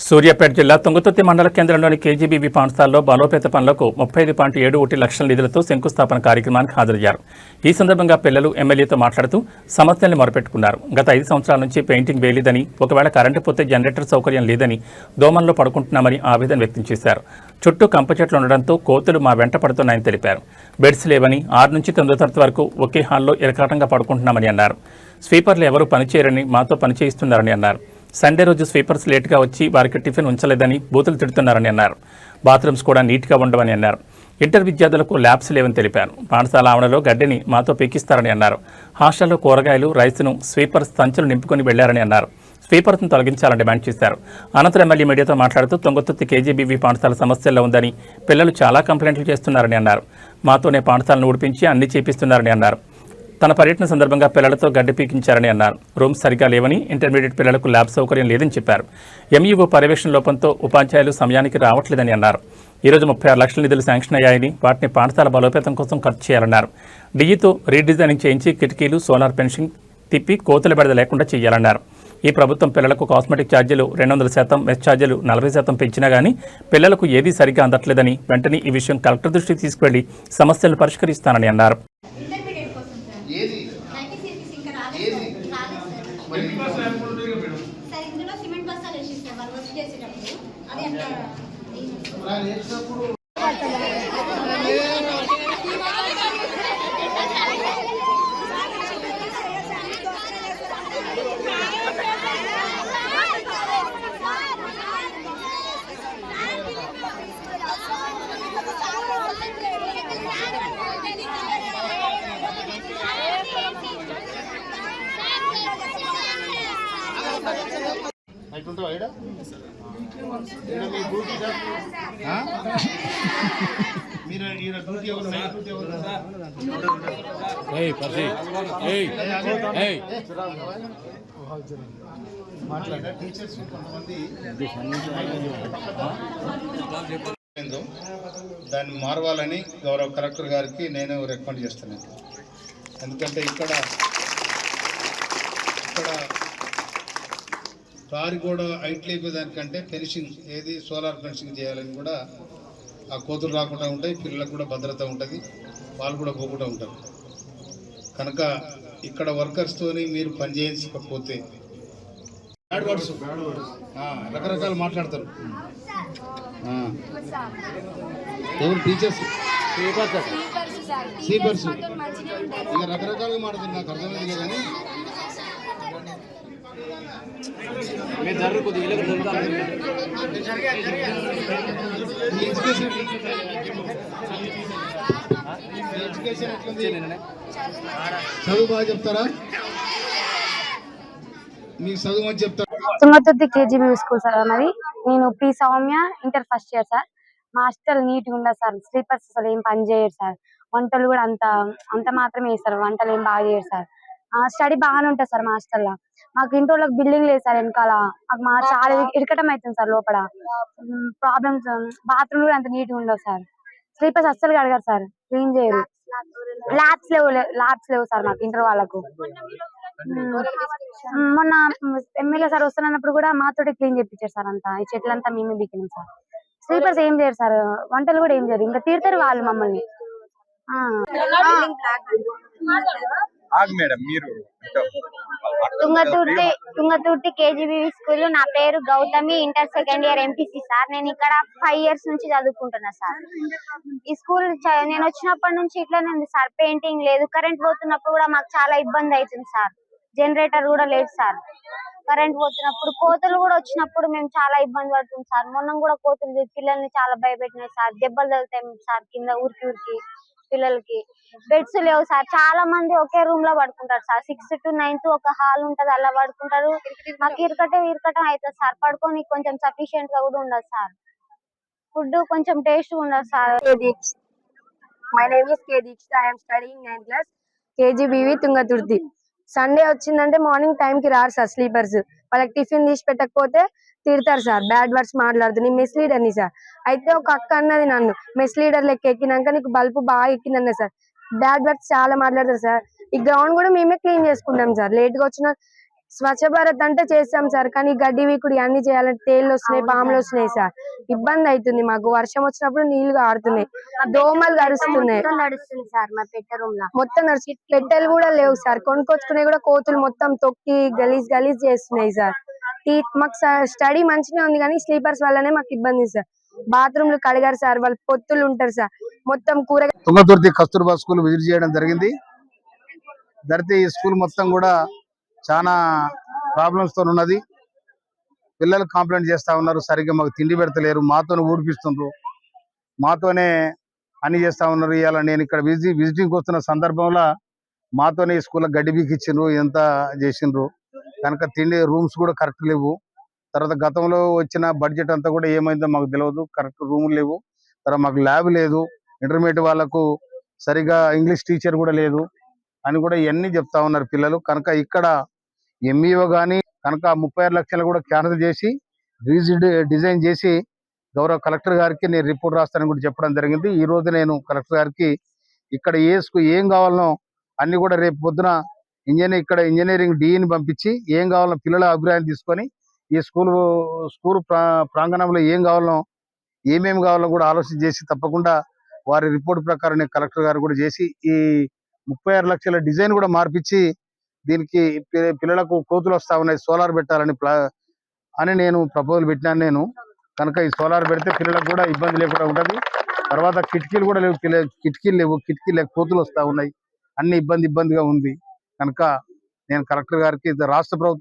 సూర్యాపేట జిల్లా తుంగతుర్తి మండల కేంద్రంలోని కేజీబీవీ పాఠశాలలో బలోపేత పనులకు 35.71 లక్షల నిధులతో శంకుస్థాపన కార్యక్రమానికి హాజరయ్యారు. ఈ సందర్భంగా పిల్లలు ఎమ్మెల్యేతో మాట్లాడుతూ సమస్యల్ని మొరపెట్టుకున్నారు. గత 5 సంవత్సరాల నుంచి పెయింటింగ్ వేయలేదని, ఒకవేళ కరెంటు పోతే జనరేటర్ సౌకర్యం లేదని, దోమల్లో పడుకుంటున్నామని ఆవేదన వ్యక్తం చేశారు. చుట్టూ కంప చెట్లు ఉండడంతో కోతులు మా వెంట పడుతున్నాయని తెలిపారు. బెడ్స్ లేవని 6 నుంచి 9 తరగతి వరకు ఒకే హాల్లో ఇరకాటంగా పడుకుంటున్నామని అన్నారు. స్వీపర్లు ఎవరూ పనిచేయరని, మాతో పనిచేయిస్తున్నారని అన్నారు. సండే రోజు స్వీపర్స్ లేట్గా వచ్చి వారికి టిఫిన్ ఉంచలేదని బూతులు తిడుతున్నారని అన్నారు. బాత్రూమ్స్ కూడా నీట్గా ఉండవని అన్నారు. ఇంటర్ విద్యార్థులకు ల్యాబ్స్ లేవని తెలిపారు. పాఠశాల ఆవరణలో గడ్డిని మాతో పీకిస్తారని అన్నారు. హాస్టల్లో కూరగాయలు, రైస్ను స్వీపర్స్ సంచులు నింపుకొని వెళ్లారని అన్నారు. స్వీపర్స్ను తొలగించాలని డిమాండ్ చేశారు. అనంతరం ఎమ్మెల్యే మీడియాతో మాట్లాడుతూ తుంగతుర్తి కేజీబీవీ పాఠశాల సమస్యల్లో ఉందని, పిల్లలు చాలా కంప్లైంట్లు చేస్తున్నారని అన్నారు. మాతోనే పాఠశాలను ఊడిపించి అన్ని చేపిస్తున్నారని అన్నారు. తన పర్యటన సందర్భంగా పిల్లలతో గడ్డి పీకించారని అన్నారు. రూమ్స్ సరిగా లేవని, ఇంటర్మీడియట్ పిల్లలకు ల్యాబ్ సౌకర్యం లేదని చెప్పారు. ఎంఈఓ పర్యవేక్షణ లోపంతో ఉపాధ్యాయులు సమయానికి రావట్లేదని అన్నారు. ఈరోజు 36 లక్షల నిధులు శాంక్షన్ అయ్యాయని, వాటిని పాఠశాల బలోపేతం కోసం ఖర్చు చేయాలన్నారు. డిఈతో రీడిజైనింగ్ చేయించి కిటికీలు, సోలార్ ఫెన్సింగ్ తిప్పి కోతుల బెడద లేకుండా చేయాలన్నారు. ఈ ప్రభుత్వం పిల్లలకు కాస్మెటిక్ ఛార్జీలు 200%, మెస్ ఛార్జీలు 40% పెంచినా కానీ పిల్లలకు ఏదీ సరిగ్గా అందట్లేదని, వెంటనే ఈ విషయం కలెక్టర్ దృష్టికి తీసుకువెళ్లి సమస్యలను పరిష్కరిస్తానని అన్నారు. దాన్ని మారవాలని గౌరవ కలెక్టర్ గారికి నేను రికమెండ్ చేస్తున్నాను. ఎందుకంటే ఇక్కడ కారు కూడా హైట్ లేపేదానికంటే ఫెన్సింగ్ ఏది సోలార్ ఫెన్సింగ్ చేయాలని కూడా ఆ కోతులు రాకుండా ఉంటాయి, పిల్లలకు కూడా భద్రత ఉంటుంది, వాళ్ళు కూడా పోకుండా ఉంటారు. కనుక ఇక్కడ వర్కర్స్తోని మీరు పనిచేయకపోతే బ్యాడ్ వర్డ్స్ రకరకాలు మాట్లాడతారు. ఎవరు టీచర్స్ స్లీపర్స్ ఇక రకరకాలుగా మాట్లాడుతుంది. నాకు అర్థమైంది కానీ చదువు బాగా చెప్తారా? మీకు చదువు అని చెప్తారా? తుంగతుర్తి కేజీబీవీ స్కూల్ సార్ అన్నది. నేను P Soumya, inter first year sir. మా హాస్టల్ నీట్ గా ఉండదు సార్. స్లీపర్స్ అసలు ఏం పని చేయరు సార్. వంటలు కూడా అంత మాత్రమే చేస్తారు, వంటలు ఏం బాగా చేయరు సార్. స్టడీ బాగానే ఉంటుంది సార్ మా హాస్టల్లో. మాకు ఇంటోళ్ళకి బిల్డింగ్ లేదు సార్ వెనకాల. మా చాలా ఇరకటం అవుతుంది సార్ లోపల. ప్రాబ్లమ్స్, బాత్రూమ్ కూడా అంత నీట్ గా ఉండవు సార్. స్లీపర్స్ అస్సలు అడగారు సార్, క్లీన్ చేయరు. ల్యాబ్స్ లేవు సార్ మాకు ఇంటర్ వాళ్ళకు. మొన్న ఎమ్మెల్యే సార్ వస్తున్నప్పుడు కూడా మాతోటి క్లీన్ చేయించారు సార్. అంతా ఈ చెట్లంతా మేమే బీకినాం సార్. స్లీపర్స్ ఏం చేయరు సార్, వంటలు కూడా ఏం చేయరు. ఇంకా తీరుతారు వాళ్ళు మమ్మల్ని. Thungathurthi KGBV school. నా పేరు Gautami, inter second year MPC sir. నేను ఇక్కడ 5 years నుంచి చదువుకుంటున్నా సార్. ఈ స్కూల్ నేను వచ్చినప్పటి నుంచి ఇట్లానే ఉంది సార్. పెయింటింగ్ లేదు, కరెంట్ పోతున్నప్పుడు కూడా మాకు చాలా ఇబ్బంది అవుతుంది సార్. జనరేటర్ కూడా లేదు సార్. కరెంట్ పోతున్నప్పుడు కోతులు కూడా వచ్చినప్పుడు మేము చాలా ఇబ్బంది పడుతుంది సార్. మొన్న కూడా కోతులు పిల్లల్ని చాలా భయపెట్టినాయి సార్. దెబ్బలు తగులుతాయి సార్ కింద ఊరికి పిల్లలకి. బెడ్స్ లేవు సార్. చాలా మంది ఒకే రూమ్ లో పడుకుంటారు సార్. 6th to 9th ఒక హాల్ ఉంటది, అలా పడుకుంటారు. మాకు ఇరకటం అవుతుంది సార్. పడుకొని కొంచెం సఫిషియెంట్ గా కూడా ఉండదు సార్. ఫుడ్ కొంచెం టేస్ట్ ఉండదు sir. My name is K Dikshita. I am studying 9th class KGBV Thungathurthi. Sunday వచ్చిందంటే మార్నింగ్ టైం కి రారు సార్ స్లీపర్స్. వాళ్ళకి టిఫిన్ తీసి పెట్టకపోతే తిడతారు సార్. బ్యాడ్ వర్డ్స్ మాట్లాడుతుంది. మెస్ లీడర్ ని సార్. అయితే ఒక అక్క అన్నది నన్ను, మెస్ లీడర్ లెక్క ఎక్కినాక నీకు బల్బు బాగా ఎక్కిందన్న సార్. బ్యాడ్ వర్డ్స్ చాలా మాట్లాడతారు సార్. ఈ గ్రౌండ్ కూడా మేమే క్లీన్ చేసుకుంటాం సార్. లేట్ గా వచ్చిన స్వచ్ఛ భారత్ అంటే చేస్తాం సార్, కానీ గడ్డి వీకుడు అన్ని చేయాలంటే తేళ్లు వస్తున్నాయి, పాములు వస్తున్నాయి సార్. ఇబ్బంది అవుతుంది మాకు. వర్షం వచ్చినప్పుడు నీళ్లు కారుతున్నాయి, దోమలు కరుస్తున్నాయి, నడుస్తుంది సార్ మా పెట్టె రూమ్ లో. మొత్తం పెట్టెలు కూడా లేవు సార్. కొనుక్కొచ్చుకునే కూడా కోతులు మొత్తం తొక్కి గలీజ్ గలీజ్ చేస్తున్నాయి సార్. మాకు స్టడీ మంచిగా ఉంది కానీ స్లీపర్స్ వల్లనే మాకు ఇబ్బంది సార్. బాత్రూమ్లు కడిగారు సార్, వాళ్ళు పొత్తులు ఉంటారు సార్. మొత్తం తుంగతుర్తి కస్తూర్బా స్కూల్ విజిట్ చేయడం జరిగింది. జరిగితే ఈ స్కూల్ మొత్తం కూడా చాలా ప్రాబ్లమ్స్ తో ఉన్నది. పిల్లలు కంప్లైంట్ చేస్తా ఉన్నారు, సరిగ్గా మాకు తిండి పెడతలేరు, మాతోనే ఊడిపిస్తుండ్రు, మాతోనే అన్ని చేస్తా ఉన్నారు. ఇవాళ నేను ఇక్కడ విజిటింగ్ వస్తున్న సందర్భంలో మాతోనే ఈ స్కూల్లో గడ్డి బీకిచ్చిండ్రు, ఎంత చేసిండ్రు. కనుక తిండి రూమ్స్ కూడా కరెక్ట్ లేవు. తర్వాత గతంలో వచ్చిన బడ్జెట్ అంతా కూడా ఏమైందో మాకు తెలియదు. కరెక్ట్ రూములు లేవు, తర్వాత మాకు ల్యాబ్ లేదు, ఇంటర్మీడియట్ వాళ్ళకు సరిగా ఇంగ్లీష్ టీచర్ కూడా లేదు అని కూడా ఇవన్నీ చెప్తా ఉన్నారు పిల్లలు. కనుక ఇక్కడ ఎంఈఓ కానీ కనుక 36 లక్షలు కూడా క్యాన్సిల్ చేసి డిజైన్ చేసి గౌరవ కలెక్టర్ గారికి నేను రిపోర్ట్ రాస్తానని కూడా చెప్పడం జరిగింది. ఈ రోజు నేను కలెక్టర్ గారికి ఇక్కడ ఏం కావాలనో అన్ని కూడా రేపు పొద్దున ఇంజనీరింగ్ డిఈని పంపించి ఏం కావాలనో పిల్లల అభిప్రాయం తీసుకొని ఈ స్కూల్ ప్రాంగణంలో ఏమేమి కావాలో కూడా ఆలోచన చేసి తప్పకుండా వారి రిపోర్ట్ ప్రకారం నేను కలెక్టర్ గారు కూడా చేసి ఈ 36 లక్షల డిజైన్ కూడా మార్పించి దీనికి పిల్లలకు కోతులు వస్తా ఉన్నాయి, సోలార్ పెట్టాలని అని నేను ప్రపోజల్ పెట్టినాను నేను. కనుక ఈ సోలార్ పెడితే పిల్లలకు కూడా ఇబ్బంది లేకుండా ఉంటుంది. తర్వాత కిటికీలు కూడా లేవు, కిటికీలు కోతులు వస్తా ఉన్నాయి, అన్ని ఇబ్బందిగా ఉంది. కనుక నేను కలెక్టర్ గారికి రాష్ట్ర ప్రభుత్వం